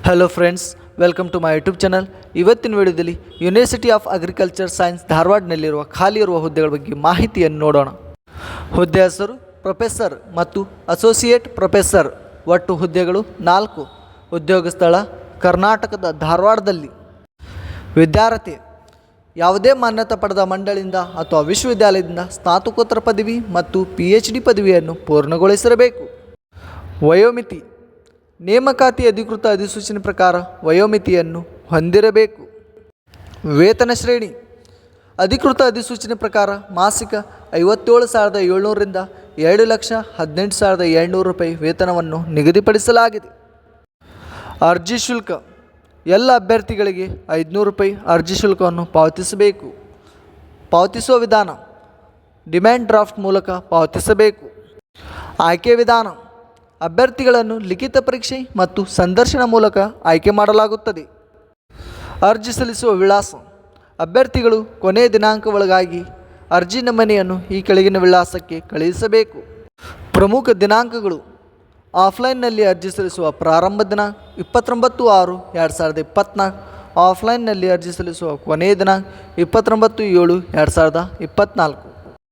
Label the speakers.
Speaker 1: Hello friends, welcome to my YouTube channel. ಇವತ್ತಿನ ವಿಡಿಯೋದಲ್ಲಿ university of agriculture science ಧಾರವಾಡನಲ್ಲಿರುವ ಖಾಲಿ ಇರುವ ಹುದ್ದೆಗಳ ಬಗ್ಗೆ ಮಾಹಿತಿಯನ್ನು ನೋಡೋಣ. ಹುದ್ದೆ ಹೆಸರು ಪ್ರೊಫೆಸರ್ ಮತ್ತು ಅಸೋಸಿಯೇಟ್ ಪ್ರೊಫೆಸರ್. ಒಟ್ಟು ಹುದ್ದೆಗಳು 4. ಉದ್ಯೋಗ ಸ್ಥಳ ಕರ್ನಾಟಕದ ಧಾರವಾಡದಲ್ಲಿ. ವಿದ್ಯಾರ್ಥಿ ಯಾವುದೇ ಮಾನ್ಯತೆ ಪಡೆದ ಮಂಡಳಿಯಿಂದ ಅಥವಾ ವಿಶ್ವವಿದ್ಯಾಲಯದಿಂದ ಸ್ನಾತಕೋತ್ತರ ಪದವಿ ಮತ್ತು PhD ಪದವಿಯನ್ನು ಪೂರ್ಣಗೊಳಿಸಿರಬೇಕು. ವಯೋಮಿತಿ ನೇಮಕಾತಿ ಅಧಿಕೃತ ಅಧಿಸೂಚನೆ ಪ್ರಕಾರ ವಯೋಮಿತಿಯನ್ನು ಹೊಂದಿರಬೇಕು. ವೇತನ ಶ್ರೇಣಿ ಅಧಿಕೃತ ಅಧಿಸೂಚನೆ ಪ್ರಕಾರ ಮಾಸಿಕ 57,700ರಿಂದ 2,18,700 ರೂಪಾಯಿ ವೇತನವನ್ನು ನಿಗದಿಪಡಿಸಲಾಗಿದೆ. ಅರ್ಜಿ ಶುಲ್ಕ ಎಲ್ಲ ಅಭ್ಯರ್ಥಿಗಳಿಗೆ 500 ರೂಪಾಯಿ ಅರ್ಜಿ ಶುಲ್ಕವನ್ನು ಪಾವತಿಸಬೇಕು. ಪಾವತಿಸುವ ವಿಧಾನ ಡಿಮ್ಯಾಂಡ್ ಡ್ರಾಫ್ಟ್ ಮೂಲಕ ಪಾವತಿಸಬೇಕು. ಆಯ್ಕೆ ವಿಧಾನ ಅಭ್ಯರ್ಥಿಗಳನ್ನು ಲಿಖಿತ ಪರೀಕ್ಷೆ ಮತ್ತು ಸಂದರ್ಶನ ಮೂಲಕ ಆಯ್ಕೆ ಮಾಡಲಾಗುತ್ತದೆ. ಅರ್ಜಿ ಸಲ್ಲಿಸುವ ವಿಳಾಸ ಅಭ್ಯರ್ಥಿಗಳು ಕೊನೆಯ ದಿನಾಂಕ ಒಳಗಾಗಿ ಅರ್ಜಿ ನಮೂನೆಯನ್ನು ಈ ಕೆಳಗಿನ ವಿಳಾಸಕ್ಕೆ ಕಳುಹಿಸಬೇಕು. ಪ್ರಮುಖ ದಿನಾಂಕಗಳು ಆಫ್ಲೈನ್ನಲ್ಲಿ ಅರ್ಜಿ ಸಲ್ಲಿಸುವ ಪ್ರಾರಂಭ ದಿನಾಂಕ 29/6/2024. ಆಫ್ಲೈನ್ನಲ್ಲಿ ಅರ್ಜಿ ಸಲ್ಲಿಸುವ ಕೊನೆಯ ದಿನಾಂಕ 29/7/2024.